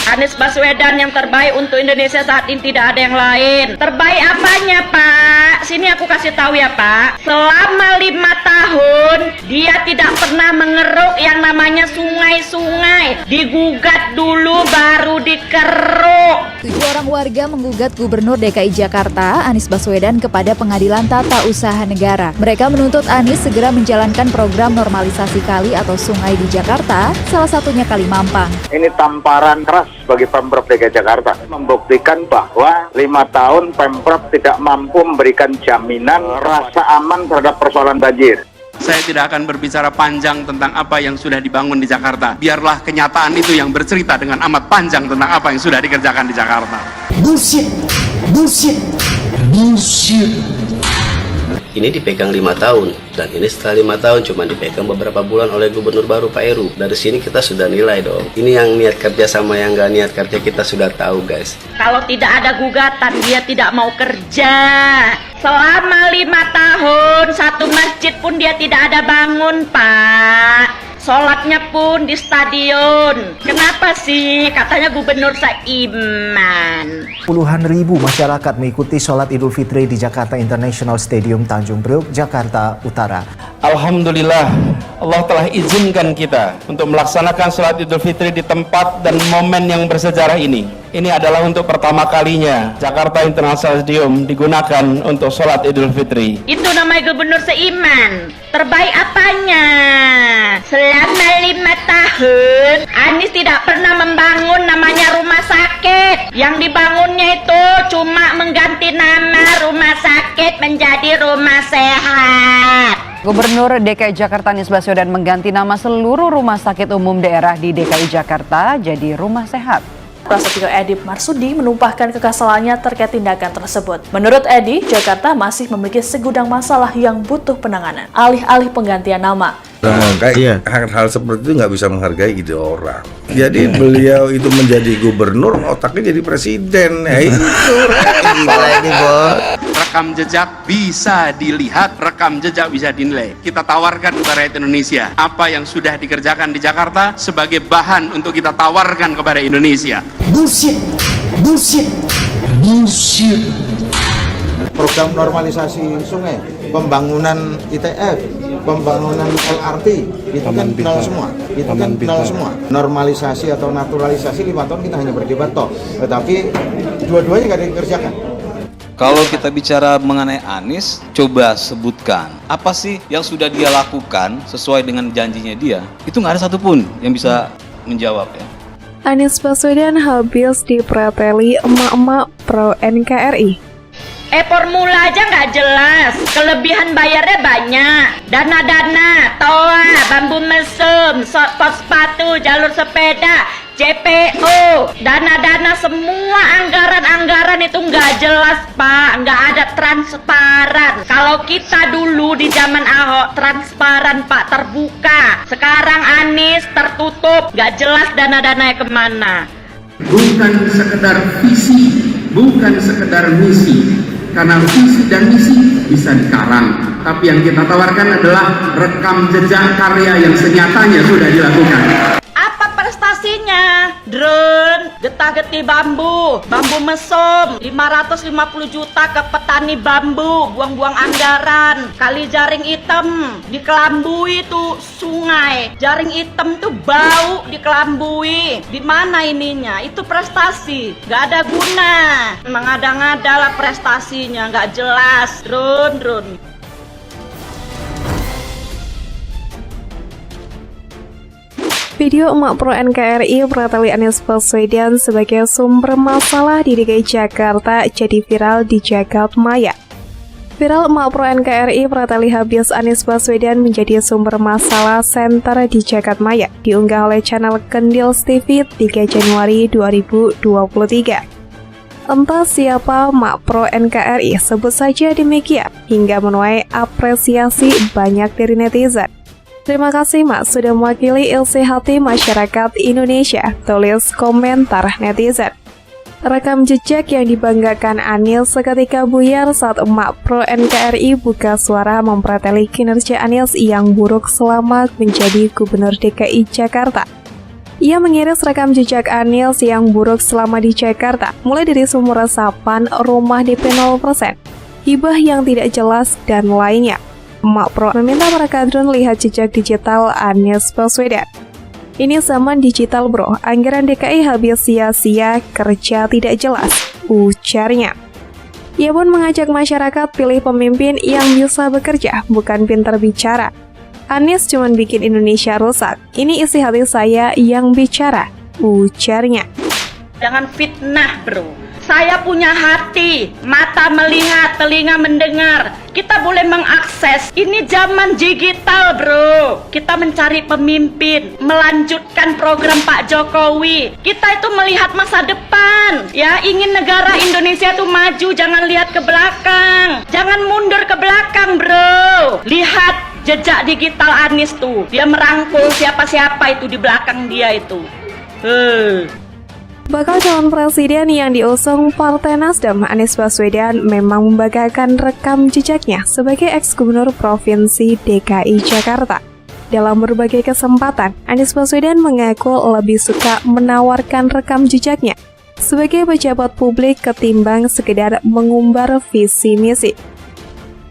Anies Baswedan yang terbaik untuk Indonesia saat ini, tidak ada yang lain. Terbaik apanya, Pak? Sini aku kasih tahu ya, Pak. Selama 5 tahun dia tidak pernah mengeruk yang namanya sungai-sungai. Digugat dulu baru dikeruk. 7 orang warga menggugat Gubernur DKI Jakarta Anies Baswedan kepada Pengadilan Tata Usaha Negara. Mereka menuntut Anies segera menjalankan program normalisasi kali atau sungai di Jakarta, salah satunya Kali Mampang. Ini tamparan keras bagi Pemprov DKI Jakarta, membuktikan bahwa 5 tahun Pemprov tidak mampu memberikan jaminan rasa aman terhadap persoalan banjir. Saya tidak akan berbicara panjang tentang apa yang sudah dibangun di Jakarta. Biarlah kenyataan itu yang bercerita dengan amat panjang tentang apa yang sudah dikerjakan di Jakarta. Bullshit. Ini dipegang 5 tahun, dan ini setelah 5 tahun cuma dipegang beberapa bulan oleh gubernur baru Pak Heru. Dari sini kita sudah nilai dong. Ini yang niat kerja sama yang nggak niat kerja kita sudah tahu, guys. Kalau tidak ada gugatan, dia tidak mau kerja. Selama 5 tahun, satu masjid pun dia tidak ada bangun, Pak. Sholatnya pun di stadion. Kenapa sih? Katanya gubernur seiman. Puluhan ribu masyarakat mengikuti sholat Idul Fitri di Jakarta International Stadium Tanjung Priok, Jakarta Utara. Alhamdulillah, Allah telah izinkan kita untuk melaksanakan sholat Idul Fitri di tempat dan momen yang bersejarah ini. Ini adalah untuk pertama kalinya Jakarta International Stadium digunakan untuk sholat Idul Fitri. Itu namanya gubernur seiman. Terbaik apanya? Selama 5 tahun, Anies tidak pernah membangun namanya rumah sakit. Yang dibangunnya itu cuma mengganti nama rumah sakit menjadi rumah sehat. Gubernur DKI Jakarta Anies Baswedan mengganti nama seluruh rumah sakit umum daerah di DKI Jakarta jadi Rumah Sehat. Prasetyo Edi Marsudi menumpahkan kekesalannya terkait tindakan tersebut. Menurut Edi, Jakarta masih memiliki segudang masalah yang butuh penanganan, alih-alih penggantian nama. Hal seperti itu nggak bisa menghargai ide orang. Jadi beliau itu menjadi gubernur, otaknya jadi presiden. Ya itu. Rekam jejak bisa dilihat, rekam jejak bisa dinilai. Kita tawarkan kepada rakyat Indonesia apa yang sudah dikerjakan di Jakarta sebagai bahan untuk kita tawarkan kepada Indonesia. Bullshit. Program normalisasi sungai, pembangunan ITF, pembangunan LRT, itu kan nol semua. Normalisasi atau naturalisasi 5 tahun kita hanya berdebat toh, tetapi dua-duanya nggak dikerjakan. Kalau kita bicara mengenai Anies, coba sebutkan apa sih yang sudah dia lakukan sesuai dengan janjinya dia. Itu nggak ada satupun yang bisa menjawab ya. Anies Baswedan habis dipreteli emak-emak pro NKRI. Formula aja nggak jelas, kelebihan bayarnya banyak, dana-dana, toa, bambu mesum, pos sepatu, jalur sepeda, JPO, dana-dana, semua anggaran-anggaran itu nggak jelas, Pak, nggak ada transparan. Kalau kita dulu di zaman Ahok transparan, Pak, terbuka. Sekarang Anies tertutup, nggak jelas dana-dananya kemana. Bukan sekedar visi, bukan sekedar misi. Karena visi dan misi bisa dikarang, tapi yang kita tawarkan adalah rekam jejak karya yang senyatanya sudah dilakukan. Apa prestasinya? Drone, getah-getih bambu mesum, 550 juta ke petani bambu, buang-buang anggaran. Kali jaring hitam dikelambui tuh sungai, jaring hitam tuh bau dikelambui. Di mana ininya? Itu prestasi, nggak ada guna. Mengada-ngada lah prestasinya, nggak jelas. Drone. Video emak pro NKRI prateli Anies Baswedan sebagai sumber masalah di DKI Jakarta jadi viral di Jagat Maya. Viral emak pro NKRI prateli habis Anies Baswedan menjadi sumber masalah center di Jagat Maya diunggah oleh channel Kendils TV 3 Januari 2023. Entah siapa emak pro NKRI, sebut saja demikian, hingga menuai apresiasi banyak dari netizen. Terima kasih Mak sudah mewakili LCHT masyarakat Indonesia, tulis komentar netizen. Rekam jejak yang dibanggakan Anies seketika buyar saat emak pro NKRI buka suara mempreteli kinerja Anies yang buruk selama menjadi Gubernur DKI Jakarta. Ia mengiris rekam jejak Anies yang buruk selama di Jakarta, mulai dari sumur resapan, rumah DP 0%, hibah yang tidak jelas, dan lainnya. Mak Pro meminta para kadrun lihat jejak digital Anies Baswedan. Ini zaman digital bro, anggaran DKI habis sia-sia, kerja tidak jelas, ujarnya. Ia pun mengajak masyarakat pilih pemimpin yang bisa bekerja, bukan pintar bicara. Anies cuma bikin Indonesia rusak. Ini isi hati saya yang bicara, ujarnya. Jangan fitnah bro. Saya punya hati, mata melihat, telinga mendengar. Kita boleh mengakses. Ini zaman digital bro. Kita mencari pemimpin, melanjutkan program Pak Jokowi. Kita itu melihat masa depan. Ya, ingin negara Indonesia itu maju, jangan lihat ke belakang. Jangan mundur ke belakang bro. Lihat jejak digital Anies tuh, dia merangkul siapa-siapa itu di belakang dia itu. Bakal calon presiden yang diusung Partai Nasdem, Anies Baswedan memang membanggakan rekam jejaknya sebagai ex-gubernur Provinsi DKI Jakarta. Dalam berbagai kesempatan, Anies Baswedan mengaku lebih suka menawarkan rekam jejaknya sebagai pejabat publik ketimbang sekedar mengumbar visi misi.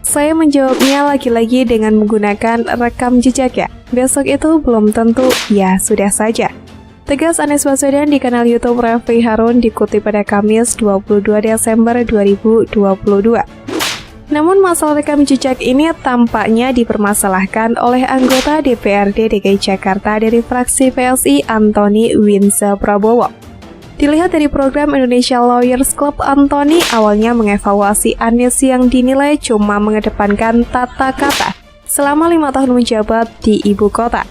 Saya menjawabnya lagi-lagi dengan menggunakan rekam jejaknya. Besok itu belum tentu, ya sudah saja. Tegas Anies Baswedan di kanal YouTube Refli Harun dikutip pada Kamis 22 Desember 2022. Namun masalah rekam jejak ini tampaknya dipermasalahkan oleh anggota DPRD DKI Jakarta dari fraksi PSI Antoni Winsa Prabowo. Dilihat dari program Indonesia Lawyers Club, Antoni awalnya mengevaluasi Anies yang dinilai cuma mengedepankan tata kata selama 5 tahun menjabat di ibu kota.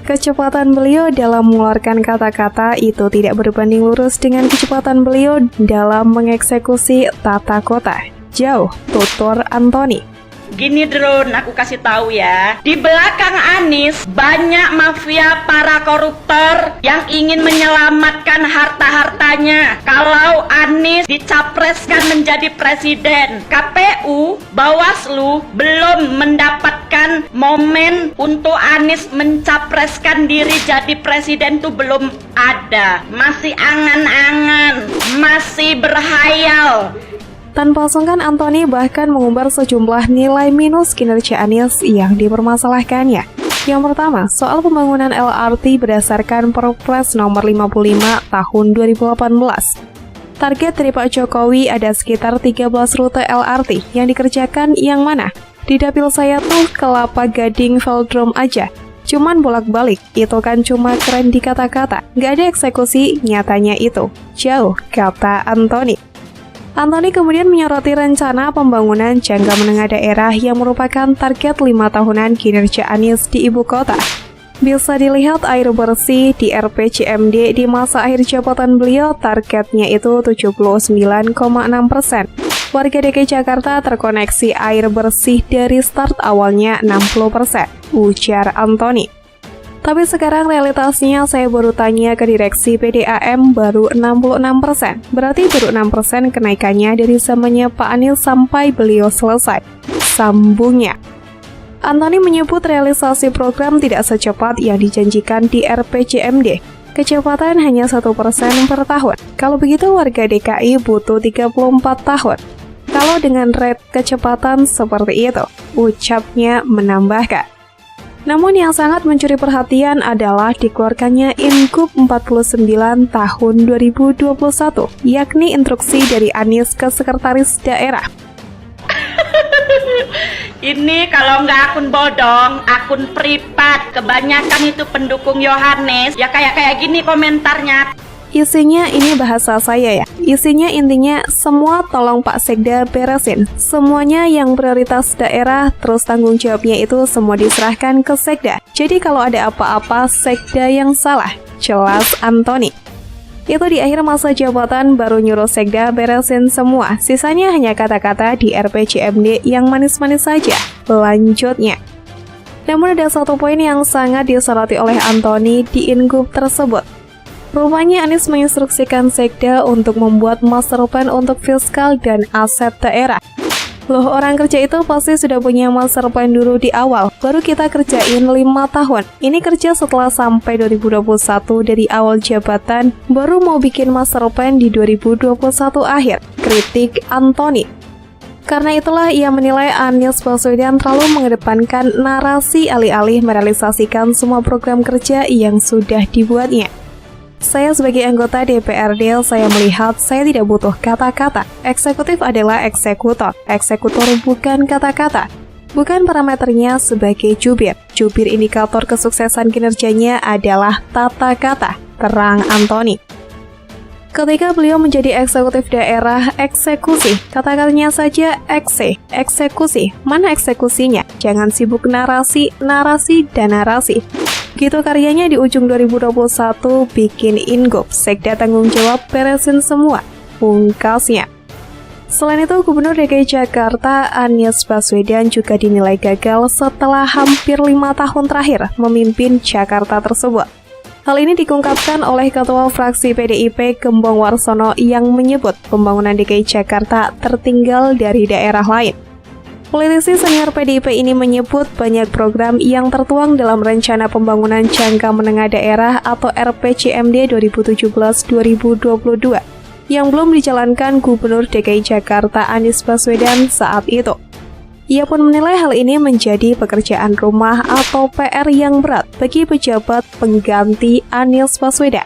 Kecepatan beliau dalam mengeluarkan kata-kata itu tidak berbanding lurus dengan kecepatan beliau dalam mengeksekusi tata kota. Jauh, tutur Antoni. Gini drone, aku kasih tahu ya. Di belakang Anies banyak mafia para koruptor yang ingin menyelamatkan harta-hartanya. Kalau Anies dicapreskan menjadi presiden, KPU, Bawaslu belum mendapatkan momen untuk Anies mencapreskan diri jadi presiden tuh belum ada. Masih angan-angan, masih berhayal. Tanpa sungkan, Antoni bahkan mengumbar sejumlah nilai minus kinerja Anies yang dipermasalahkannya. Yang pertama, soal pembangunan LRT berdasarkan Perpres nomor 55 tahun 2018. Target dari Pak Jokowi ada sekitar 13 rute LRT yang dikerjakan yang mana? Di dapil saya tuh Kelapa Gading Velodrome aja. Cuman bolak-balik, itu kan cuma keren di kata-kata. Nggak ada eksekusi nyatanya itu. Jauh, kata Antoni. Antoni kemudian menyoroti rencana pembangunan jangka menengah daerah yang merupakan target 5 tahunan kinerja Anies di ibu kota. Bisa dilihat air bersih di RPJMD di masa akhir jabatan beliau targetnya itu 79,6%. Warga DKI Jakarta terkoneksi air bersih dari start awalnya 60%, ujar Antoni. Tapi sekarang realitasnya saya baru tanya ke direksi PDAM baru 66%. Berarti baru 6% kenaikannya dari zamannya Pak Anies sampai beliau selesai. Sambungnya. Antoni menyebut realisasi program tidak secepat yang dijanjikan di RPJMD. Kecepatan hanya 1% per tahun. Kalau begitu warga DKI butuh 34 tahun. Kalau dengan rate kecepatan seperti itu, ucapnya menambahkan. Namun yang sangat mencuri perhatian adalah dikeluarkannya Ingup 49 tahun 2021, yakni instruksi dari Anies ke sekretaris daerah. Ini kalau nggak akun bodong, akun privat. Kebanyakan itu pendukung Yohanes. Ya kayak gini komentarnya. Isinya ini bahasa saya ya. Isinya intinya semua tolong Pak Sekda beresin. Semuanya yang prioritas daerah terus tanggung jawabnya itu semua diserahkan ke Sekda. Jadi kalau ada apa-apa Sekda yang salah. Jelas Antoni. Itu di akhir masa jabatan baru nyuruh Sekda beresin semua. Sisanya hanya kata-kata di RPJMD yang manis-manis saja. Lanjutnya. Namun ada satu poin yang sangat disoroti oleh Antoni di Ingup tersebut. Rupanya Anies menginstruksikan Sekda untuk membuat master plan untuk fiskal dan aset daerah. Loh, orang kerja itu pasti sudah punya master plan dulu di awal, baru kita kerjain 5 tahun. Ini kerja setelah sampai 2021 dari awal jabatan, baru mau bikin master plan di 2021 akhir, kritik Anthony. Karena itulah ia menilai Anies Baswedan terlalu mengedepankan narasi alih-alih merealisasikan semua program kerja yang sudah dibuatnya. Saya sebagai anggota DPRD, saya melihat saya tidak butuh kata-kata. Eksekutif adalah eksekutor. Eksekutor bukan kata-kata. Bukan parameternya sebagai jubir. Jubir indikator kesuksesan kinerjanya adalah tata kata, terang Anthony. Ketika beliau menjadi eksekutif daerah, eksekusi, kata-katanya saja eksekusi. Mana eksekusinya? Jangan sibuk narasi, dan narasi. Gitu karyanya di ujung 2021 bikin inggup, sekda tanggung jawab beresin semua, pungkasnya. Selain itu, Gubernur DKI Jakarta Anies Baswedan juga dinilai gagal setelah hampir 5 tahun terakhir memimpin Jakarta tersebut. Hal ini diungkapkan oleh Ketua Fraksi PDIP Gembong Warsono yang menyebut pembangunan DKI Jakarta tertinggal dari daerah lain. Politisi senior PDIP ini menyebut banyak program yang tertuang dalam Rencana Pembangunan Jangka Menengah Daerah atau RPJMD 2017-2022 yang belum dijalankan Gubernur DKI Jakarta Anies Baswedan saat itu. Ia pun menilai hal ini menjadi pekerjaan rumah atau PR yang berat bagi pejabat pengganti Anies Baswedan.